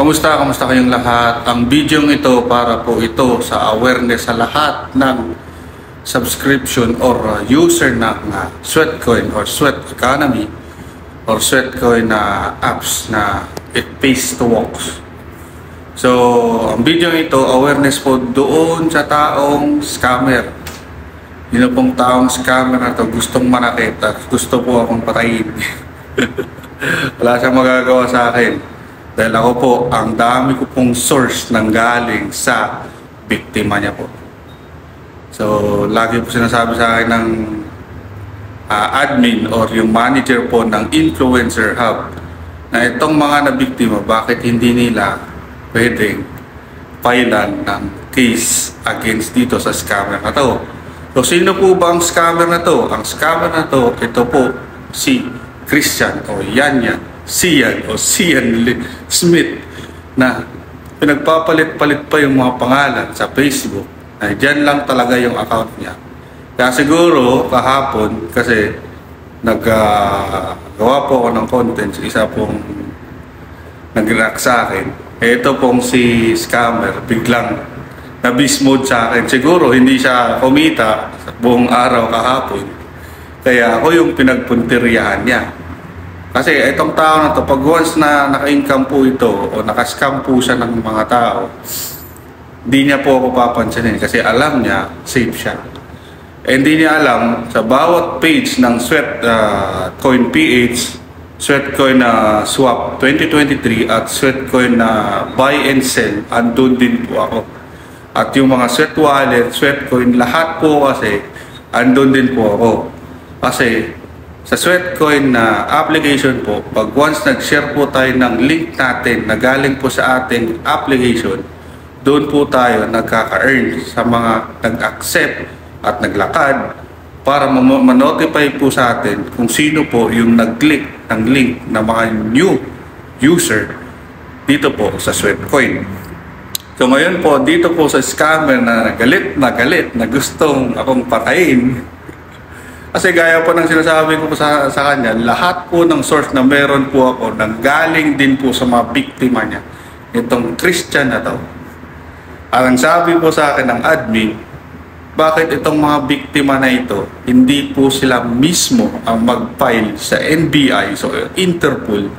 Kamusta? Kamusta kayong lahat? Ang video ito para po ito sa awareness sa lahat ng subscription or user ng Sweatcoin or Sweat Economy or Sweatcoin na apps na it pays to walks. So, ang video ito, awareness po doon sa taong scammer. Yun pong taong scammer na to, gustong manakit at gusto po akong patayin. Wala siyang magagawa sa akin. Dahil ako po, ang dami ko pong source ng galing sa biktima niya po. So, lagi po sinasabi sa akin ng admin or yung manager po ng Influencer Hub na itong mga nabiktima, bakit hindi nila pwedeng filean ng case against dito sa scammer na to. So, sino po ba ang scammer na to? Ang scammer na to, ito po si Christian o Yan Sian o Sian Smith na pinagpapalit-palit pa yung mga pangalan sa Facebook. Ay, dyan lang talaga yung account niya. Kaya siguro kahapon kasi naggawa po ako ng content, isa pong nag-react sa akin. Ito pong si scammer biglang na-beast mode sa akin. Siguro hindi siya kumita sa buong araw kahapon. Kaya ako yung pinagpuntiryahan niya. Kasi itong tao na to, pag once na naka-income po ito o naka-scam po siya ng mga tao, hindi niya po ako papansinin kasi alam niya, safe siya. Hindi niya alam, sa bawat page ng Sweatcoin PH, Sweatcoin na Swap 2023 at Sweatcoin na Buy and Sell, andun din po ako. At yung mga Sweat Wallet, Sweatcoin, lahat po kasi, andun din po ako. Kasi, sa Sweatcoin na application po, pag once nag-share po tayo ng link natin na galing po sa ating application, doon po tayo nagkaka-earn sa mga nag-accept at naglakad para ma-notify po sa atin kung sino po yung nag-click ng link na mga new user dito po sa Sweatcoin. So ngayon po, dito po sa scammer na galit na gustong akong patayin. Kasi gaya po ng sinasabi ko po sa kanya, lahat po ng source na meron po ako nanggaling din po sa mga biktima niya. Itong Christian na to. At ang sabi po sa akin ng admin, bakit itong mga biktima na ito, hindi po sila mismo ang mag-file sa NBI, so Interpol,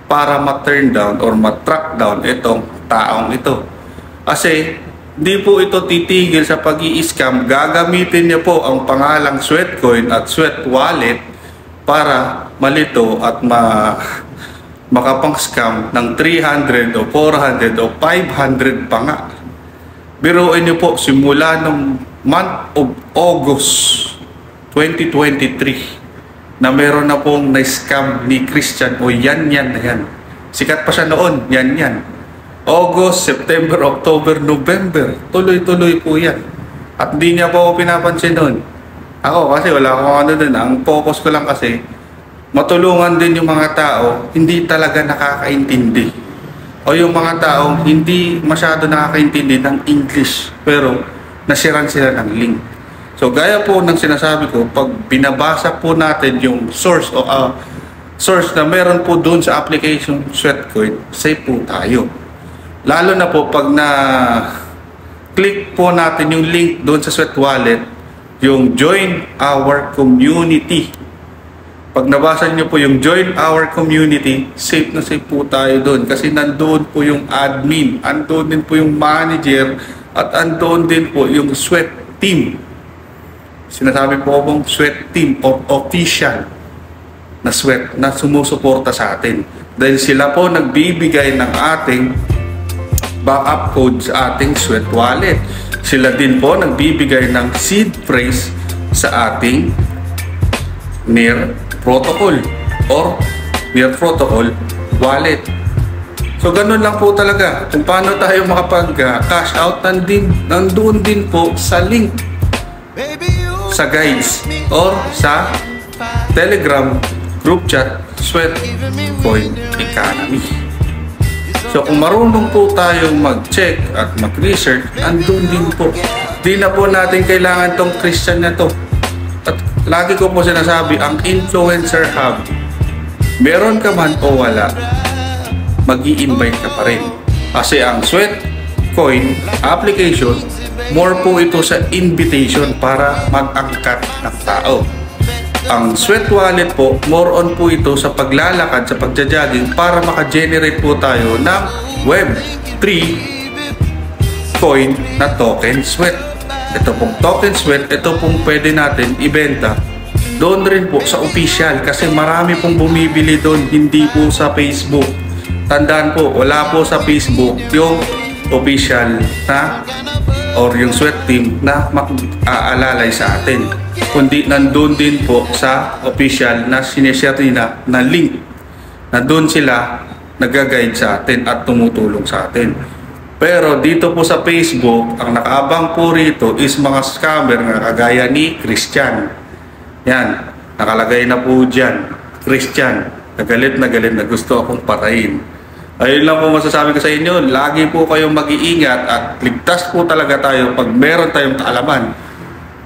para ma-turn down or ma-track down itong taong ito. Kasi hindi po ito titigil sa pag-i-scam. Gagamitin niya po ang pangalang Sweatcoin at Sweat Wallet para malito at makapang-scam ng 300 o 400 o 500 pa nga. Biruin niyo po, simula nung month of August 2023 na meron na pong na-scam ni Christian o Yan na yan. Sikat pa siya noon, Yan. August, September, October, November. Tuloy-tuloy po yan. At hindi niya po ako pinapansin noon. Ako kasi wala akong ano doon. Ang focus ko lang kasi, matulungan din yung mga tao hindi talaga nakakaintindi. O yung mga tao hindi masyado nakakaintindi ng English. Pero nasiran sila ng link. So gaya po ng sinasabi ko, pag binabasa po natin yung source o source na meron po doon sa application Sweatcoin, safe po tayo. Lalo na po pag na-click po natin yung link doon sa Sweat Wallet, yung Join Our Community. Pag nabasa nyo po yung Join Our Community, safe na safe po tayo doon. Kasi nandoon po yung admin, andoon din po yung manager, at andoon din po yung Sweat Team. Sinasabi po akong Sweat Team of official na Sweat na sumusuporta sa atin. Dahil sila po nagbibigay ng ating backup code sa ating Sweat Wallet. Sila din po nagbibigay ng seed phrase sa ating Near Protocol or Near Protocol Wallet. So ganun lang po talaga kung paano tayo makapag-cash out. Nandun din po sa link sa guides or sa Telegram group chat Sweatcoin Economy. So kung marunong po tayong mag-check at mag-research, andun din po. Di na po natin kailangan tong Christian na to. At lagi ko po sinasabi, ang Influencer Hub, meron ka man o wala, mag-i-invite ka pa rin. Kasi ang Sweatcoin application, more po ito sa invitation para mag-angkat ng tao. Ang Sweat Wallet po, more on po ito sa paglalakad, sa pagja-jogging para maka-generate po tayo ng Web3 coin na token sweat. Ito pong token sweat, ito pong pwede natin ibenta doon rin po sa official kasi marami pong bumibili doon, hindi po sa Facebook. Tandaan po, wala po sa Facebook yung official na or yung sweat team na mag-aalalay sa atin, kundi nandun din po sa official na sineshare nila na link na doon sila nag-guide sa atin at tumutulong sa atin. Pero dito po sa Facebook, ang nakaabang po rito is mga scammer na kagaya ni Christian. Yan, nakalagay na po dyan, Christian, na galit na gusto akong patayin. Ayun lang po masasabi ko sa inyo, lagi po kayong mag-iingat at ligtas po talaga tayo pag meron tayong kaalaman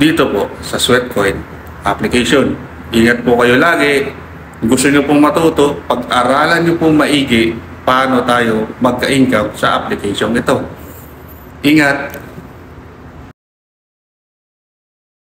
dito po sa Sweatcoin application. Ingat po kayo lagi. Kung gusto nyo pong matuto, pag-aralan nyo pong maigi paano tayo magka-income sa application ito. Ingat!